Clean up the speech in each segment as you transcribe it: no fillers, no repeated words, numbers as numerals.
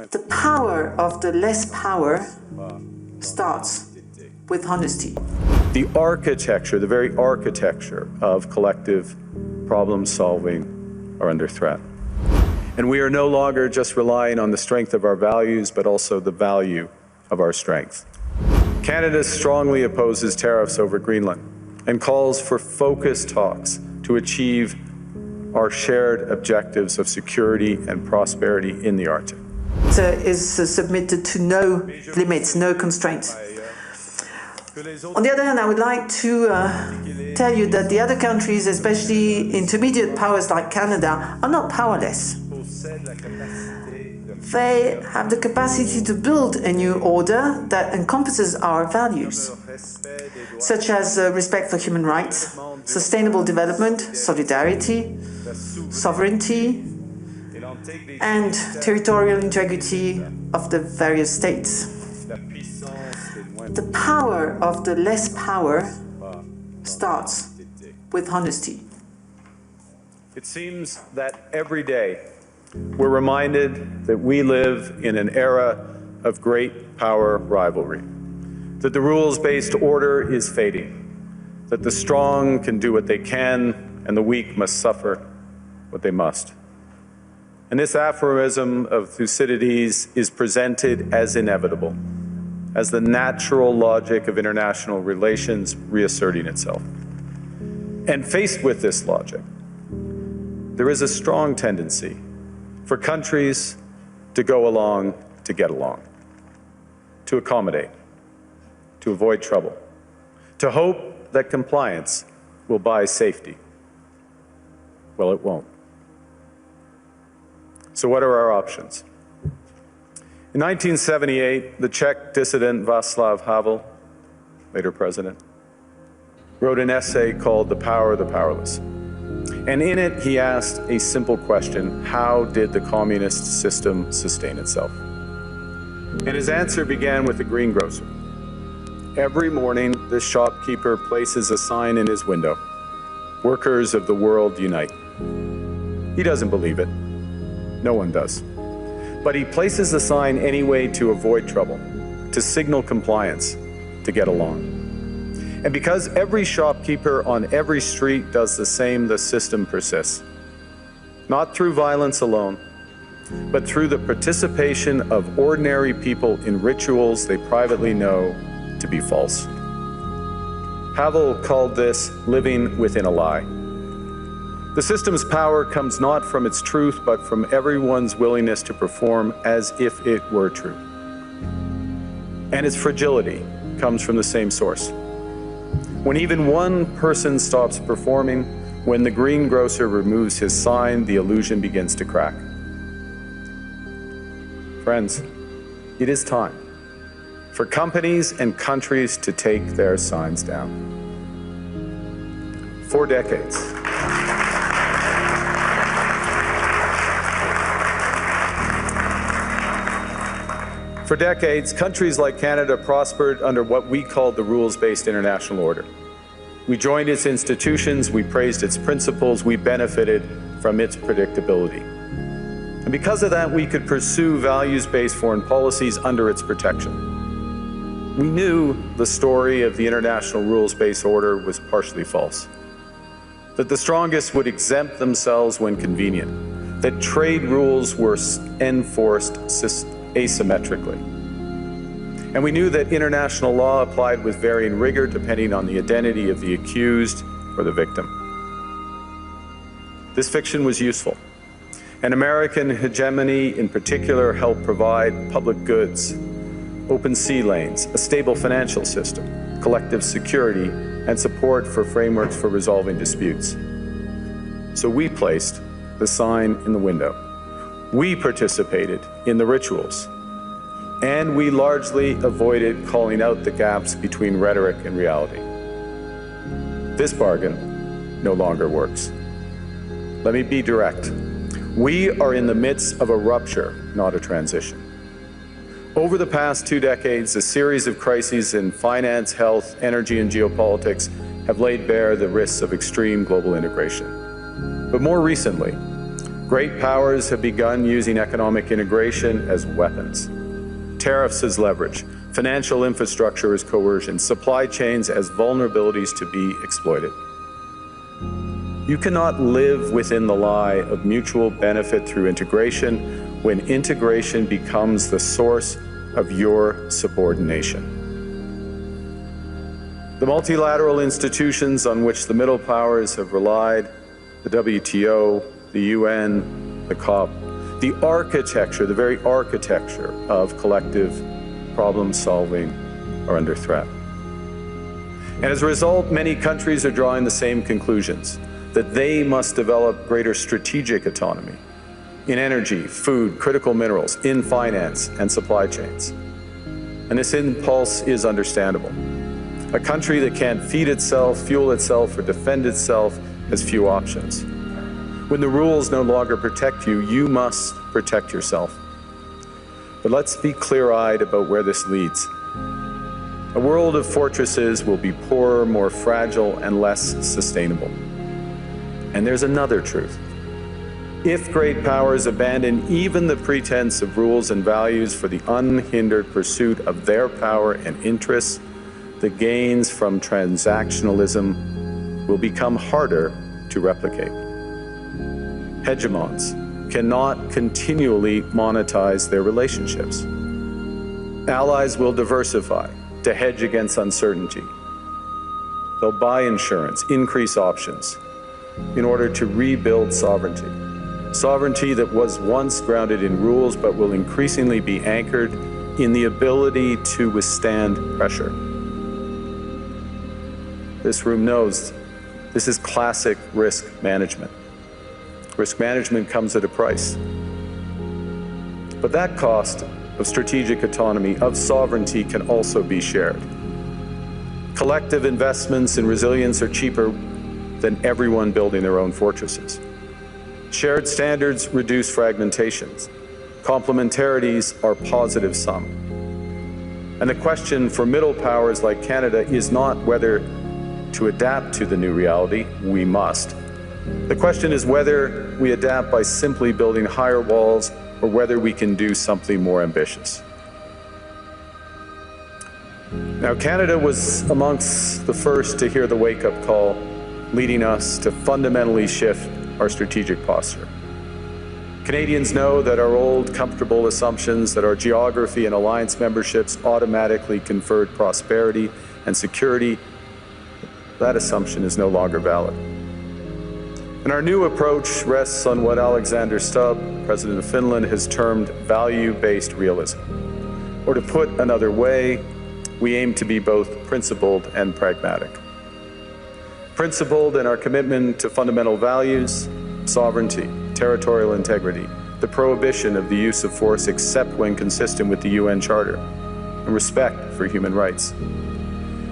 The power of the less power starts with honesty. The architecture, the very architecture of collective problem solving are under threat. And we are no longer just relying on the strength of our values, but also the value of our strength. Canada strongly opposes tariffs over Greenland and calls for focused talks to achieve our shared objectives of security and prosperity in the Arctic. Is submitted to no limits, no constraints. On the other hand, I would like to tell you that the other countries, especially intermediate powers like Canada, are not powerless. They have the capacity to build a new order that encompasses our values, such as respect for human rights, sustainable development, solidarity, sovereignty, and territorial integrity of the various states. The power of the less power starts with honesty. It seems that every day we're reminded that we live in an era of great power rivalry, that the rules-based order is fading, that the strong can do what they can and the weak must suffer what they must. And this aphorism of Thucydides is presented as inevitable, as the natural logic of international relations reasserting itself. And faced with this logic, there is a strong tendency for countries to go along to get along, to accommodate, to avoid trouble, to hope that compliance will buy safety. Well, it won't. So what are our options? In 1978, the Czech dissident Václav Havel, later president, wrote an essay called The Power of the Powerless. And in it, he asked a simple question: how did the communist system sustain itself? And his answer began with the greengrocer. Every morning, this shopkeeper places a sign in his window: "Workers of the world unite." He doesn't believe it. No one does. But he places the sign anyway to avoid trouble, to signal compliance, to get along. And because every shopkeeper on every street does the same, the system persists. Not through violence alone, but through the participation of ordinary people in rituals they privately know to be false. Havel called this living within a lie. The system's power comes not from its truth, but from everyone's willingness to perform as if it were true. And its fragility comes from the same source. When even one person stops performing, when the greengrocer removes his sign, the illusion begins to crack. Friends, it is time for companies and countries to take their signs down. For decades, countries like Canada prospered under what we called the rules-based international order. We joined its institutions, we praised its principles, we benefited from its predictability. And because of that, we could pursue values-based foreign policies under its protection. We knew the story of the international rules-based order was partially false, that the strongest would exempt themselves when convenient, that trade rules were enforced asymmetrically. And we knew that international law applied with varying rigor depending on the identity of the accused or the victim. This fiction was useful, and American hegemony in particular helped provide public goods, open sea lanes, a stable financial system, collective security, and support for frameworks for resolving disputes. So we placed the sign in the window. We participated in the rituals, and we largely avoided calling out the gaps between rhetoric and reality. This bargain no longer works. Let me be direct. We are in the midst of a rupture, not a transition. Over the past 2 decades, a series of crises in finance, health, energy, and geopolitics have laid bare the risks of extreme global integration. But more recently, Great powers have begun using economic integration as weapons. Tariffs as leverage, financial infrastructure as coercion, supply chains as vulnerabilities to be exploited. You cannot live within the lie of mutual benefit through integration when integration becomes the source of your subordination. The multilateral institutions on which the middle powers have relied, the WTO, the UN, the COP, the architecture, the very architecture of collective problem solving are under threat. And as a result, many countries are drawing the same conclusions, that they must develop greater strategic autonomy in energy, food, critical minerals, in finance and supply chains. And this impulse is understandable. A country that can't feed itself, fuel itself, or defend itself has few options. When the rules no longer protect you, you must protect yourself. But let's be clear-eyed about where this leads. A world of fortresses will be poorer, more fragile, and less sustainable. And there's another truth. If great powers abandon even the pretense of rules and values for the unhindered pursuit of their power and interests, the gains from transactionalism will become harder to replicate. Hegemons cannot continually monetize their relationships. Allies will diversify to hedge against uncertainty. They'll buy insurance, increase options in order to rebuild sovereignty. Sovereignty that was once grounded in rules but will increasingly be anchored in the ability to withstand pressure. This room knows this is classic risk management. Risk management comes at a price. But that cost of strategic autonomy, of sovereignty, can also be shared. Collective investments in resilience are cheaper than everyone building their own fortresses. Shared standards reduce fragmentations. Complementarities are positive sum. And the question for middle powers like Canada is not whether to adapt to the new reality. We must. The question is whether we adapt by simply building higher walls or whether we can do something more ambitious. Now, Canada was amongst the first to hear the wake-up call, leading us to fundamentally shift our strategic posture. Canadians know that our old, comfortable assumptions that our geography and alliance memberships automatically conferred prosperity and security, that assumption is no longer valid. And our new approach rests on what Alexander Stubb, President of Finland, has termed value-based realism. Or to put another way, we aim to be both principled and pragmatic. Principled in our commitment to fundamental values, sovereignty, territorial integrity, the prohibition of the use of force except when consistent with the UN Charter, and respect for human rights.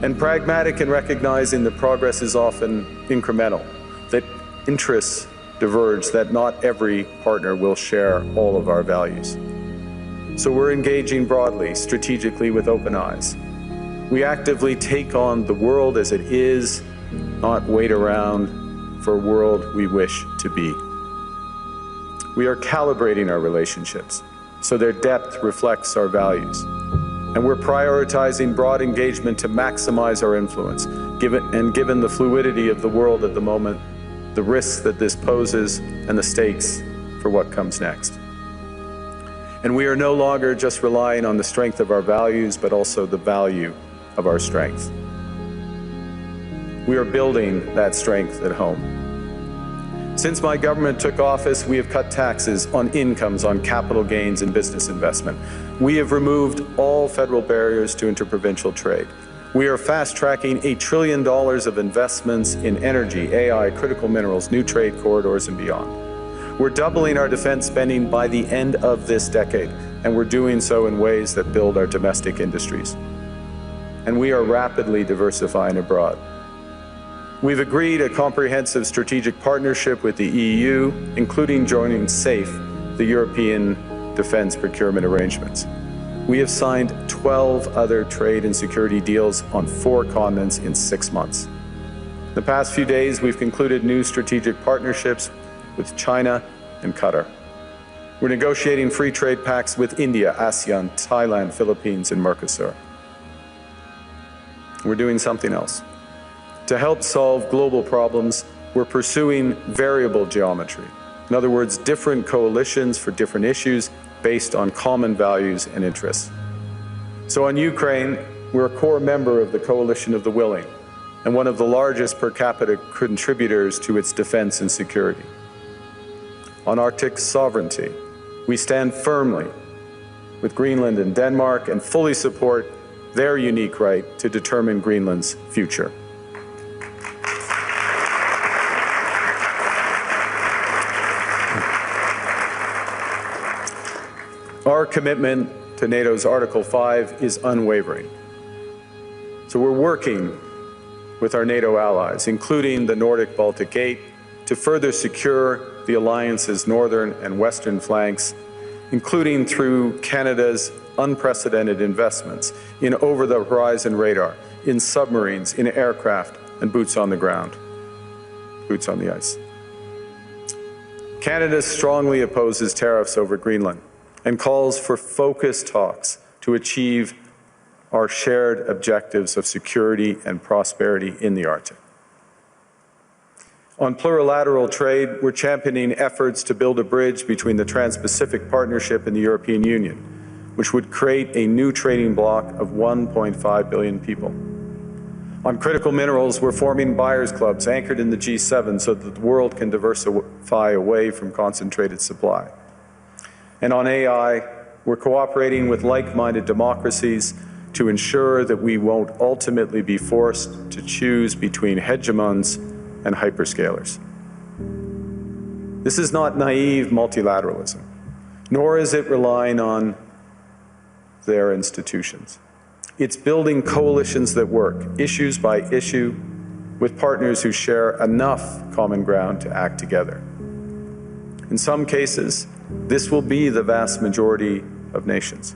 And pragmatic in recognizing that progress is often incremental, that interests diverge, that not every partner will share all of our values. So we're engaging broadly, strategically, with open eyes. We actively take on the world as it is, not wait around for a world we wish to be. We are calibrating our relationships so their depth reflects our values. And we're prioritizing broad engagement to maximize our influence, given the fluidity of the world at the moment, the risks that this poses, and the stakes for what comes next. And we are no longer just relying on the strength of our values, but also the value of our strength. We are building that strength at home. Since my government took office, we have cut taxes on incomes, on capital gains and business investment. We have removed all federal barriers to interprovincial trade. We are fast-tracking $1 trillion of investments in energy, AI, critical minerals, new trade corridors, and beyond. We're doubling our defense spending by the end of this decade, and we're doing so in ways that build our domestic industries. And we are rapidly diversifying abroad. We've agreed a comprehensive strategic partnership with the EU, including joining SAFE, the European Defence Procurement Arrangements. We have signed 12 other trade and security deals on 4 continents in 6 months. The past few days, we've concluded new strategic partnerships with China, and Qatar. We're negotiating free trade pacts with India, ASEAN, Thailand, Philippines, and Mercosur. We're doing something else. To help solve global problems, we're pursuing variable geometry. In other words, different coalitions for different issues based on common values and interests. So on Ukraine, we're a core member of the Coalition of the Willing and one of the largest per capita contributors to its defense and security. On Arctic sovereignty, we stand firmly with Greenland and Denmark and fully support their unique right to determine Greenland's future. Our commitment to NATO's Article 5 is unwavering. So we're working with our NATO allies, including the Nordic-Baltic Gate, to further secure the alliance's northern and western flanks, including through Canada's unprecedented investments in over-the-horizon radar, in submarines, in aircraft, and boots on the ground, boots on the ice. Canada strongly opposes tariffs over Greenland and calls for focused talks to achieve our shared objectives of security and prosperity in the Arctic. On plurilateral trade, we're championing efforts to build a bridge between the Trans-Pacific Partnership and the European Union, which would create a new trading bloc of 1.5 billion people. On critical minerals, we're forming buyers' clubs anchored in the G7 so that the world can diversify away from concentrated supply. And on AI, we're cooperating with like-minded democracies to ensure that we won't ultimately be forced to choose between hegemons and hyperscalers. This is not naive multilateralism, nor is it relying on their institutions. It's building coalitions that work, issues by issue, with partners who share enough common ground to act together. In some cases, this will be the vast majority of nations.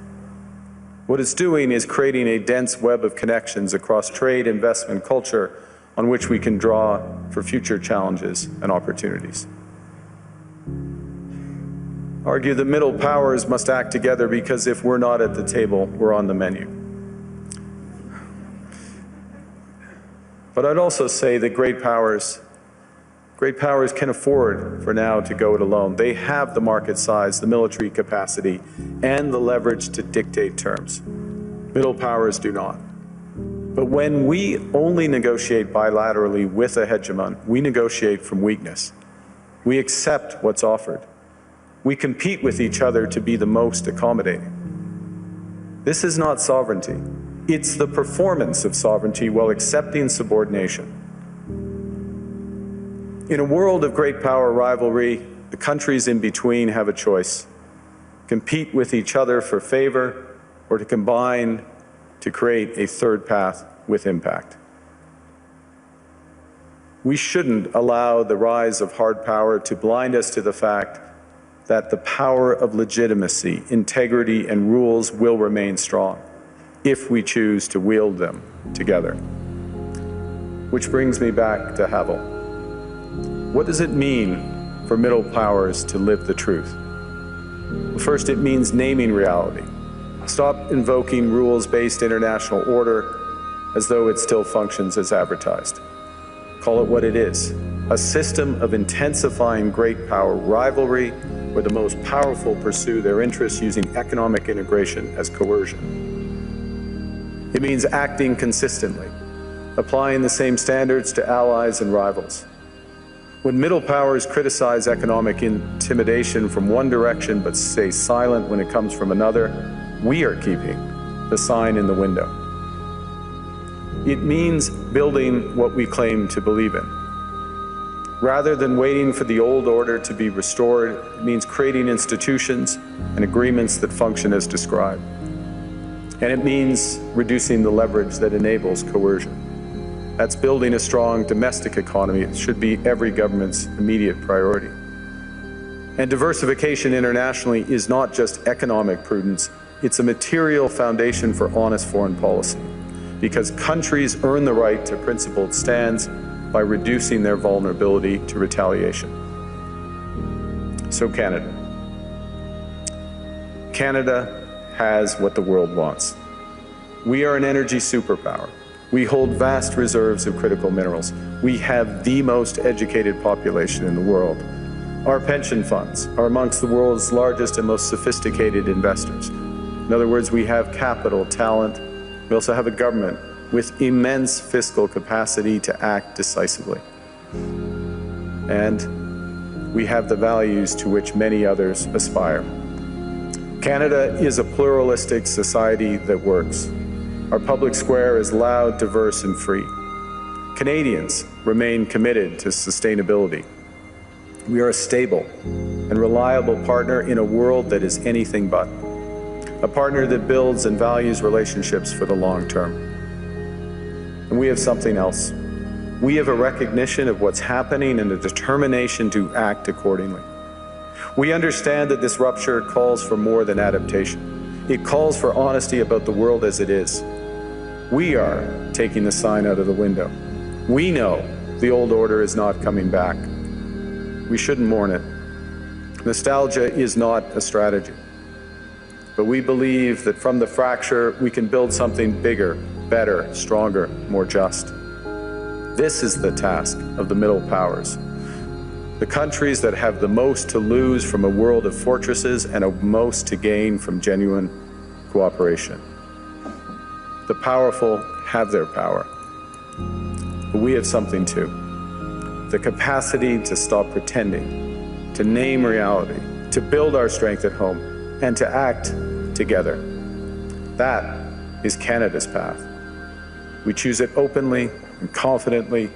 What it's doing is creating a dense web of connections across trade, investment, culture, on which we can draw for future challenges and opportunities. Argue that middle powers must act together because if we're not at the table, we're on the menu. But I'd also say that great powers can afford for now to go it alone. They have the market size, the military capacity, and the leverage to dictate terms. Middle powers do not. But when we only negotiate bilaterally with a hegemon, we negotiate from weakness. We accept what's offered. We compete with each other to be the most accommodating. This is not sovereignty. It's the performance of sovereignty while accepting subordination. In a world of great power rivalry, the countries in between have a choice: compete with each other for favor, or to combine to create a third path with impact. We shouldn't allow the rise of hard power to blind us to the fact that the power of legitimacy, integrity, and rules will remain strong if we choose to wield them together. Which brings me back to Havel. What does it mean for middle powers to live the truth? Well, first, it means naming reality. Stop invoking rules-based international order as though it still functions as advertised. Call it what it is: a system of intensifying great power rivalry where the most powerful pursue their interests using economic integration as coercion. It means acting consistently, applying the same standards to allies and rivals. When middle powers criticize economic intimidation from one direction but stay silent when it comes from another, we are keeping the sign in the window. It means building what we claim to believe in. Rather than waiting for the old order to be restored, it means creating institutions and agreements that function as described. And it means reducing the leverage that enables coercion. That's building a strong domestic economy. It should be every government's immediate priority. And diversification internationally is not just economic prudence, it's a material foundation for honest foreign policy, because countries earn the right to principled stands by reducing their vulnerability to retaliation. So Canada. Canada has what the world wants. We are an energy superpower. We hold vast reserves of critical minerals. We have the most educated population in the world. Our pension funds are amongst the world's largest and most sophisticated investors. In other words, we have capital, talent. We also have a government with immense fiscal capacity to act decisively. And we have the values to which many others aspire. Canada is a pluralistic society that works. Our public square is loud, diverse, and free. Canadians remain committed to sustainability. We are a stable and reliable partner in a world that is anything but. A partner that builds and values relationships for the long term. And we have something else. We have a recognition of what's happening and a determination to act accordingly. We understand that this rupture calls for more than adaptation. It calls for honesty about the world as it is. We are taking the sign out of the window. We know the old order is not coming back. We shouldn't mourn it. Nostalgia is not a strategy. But we believe that from the fracture, we can build something bigger, better, stronger, more just. This is the task of the middle powers. The countries that have the most to lose from a world of fortresses and the most to gain from genuine cooperation. The powerful have their power, but we have something too. The capacity to stop pretending, to name reality, to build our strength at home, and to act together. That is Canada's path. We choose it openly and confidently,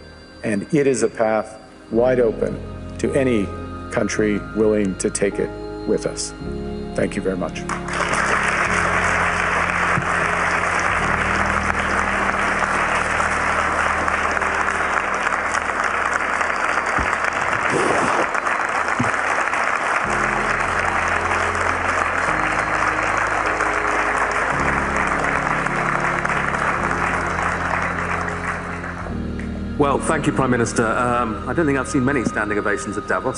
and it is a path wide open to any country willing to take it with us. Thank you very much. Well, thank you, Prime Minister. I don't think I've seen many standing ovations at Davos.